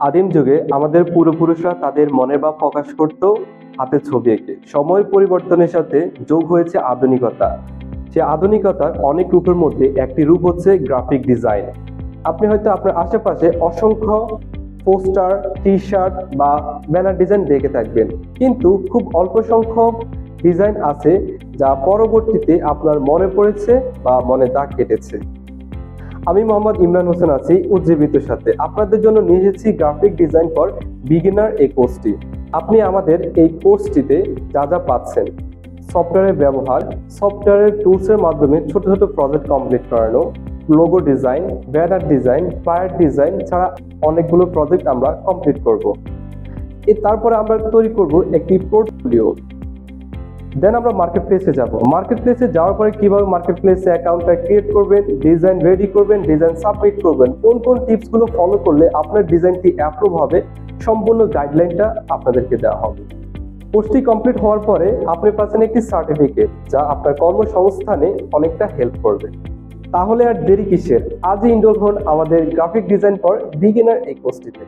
আদিম যুগে আমাদের পূর্বপুরুষরা তাদের মনের ভাব প্রকাশ করত হাতে ছবি এঁকে। সময়ের পরিবর্তনের সাথে যোগ হয়েছে আধুনিকতা। সে আধুনিকতার অনেক রূপের মধ্যে একটি রূপ হচ্ছে গ্রাফিক ডিজাইন। আপনি হয়তো আপনার আশেপাশে অসংখ্য পোস্টার, টি শার্ট বা ব্যানার ডিজাইন দেখে থাকবেন, কিন্তু খুব অল্প সংখ্যক ডিজাইন আছে যা পরবর্তীতে আপনার মনে পড়েছে বা মনে দাগ কেটেছে। আমি মোহাম্মদ ইমরান হোসেন আছি উজ্জীবিতর সাথে। আপনাদের জন্য নিয়ে এসেছি গ্রাফিক ডিজাইন ফর বিগিনার এই কোর্সটি। আপনি আমাদের এই কোর্সটিতে যা যা পাচ্ছেন: সফটওয়্যারের ব্যবহার, সফটওয়্যারের টুলসের মাধ্যমে ছোট ছোট প্রজেক্ট কমপ্লিট করানো, logo design, banner design, flyer design ছাড়া অনেকগুলো প্রজেক্ট আমরা কমপ্লিট করব। তারপরে আমরা তৈরি করব একটি পোর্টফোলিও। দেন আমরা মার্কেট প্লেসে যাব। মার্কেট প্লেসে যাওয়ার পরে কিভাবে মার্কেট প্লেসে অ্যাকাউন্টটা ক্রিয়েট করবেন, ডিজাইন রেডি করবেন, ডিজাইন সাবমিট করবেন, কোন কোন টিপসগুলো ফলো করলে আপনার ডিজাইনটি অ্যাপ্রুভ হবে, সম্পূর্ণ গাইডলাইনটা আপনাদেরকে দেওয়া হবে। কোর্সটি কমপ্লিট হওয়ার পরে আপনি পাচ্ছেন একটি সার্টিফিকেট, যা আপনার কর্মসংস্থানে অনেকটা হেল্প করবে। তাহলে আর দেরি কিসের? আজই এনরোল হন আমাদের গ্রাফিক ডিজাইন ফর বিগিনার এই কোর্সটিতে।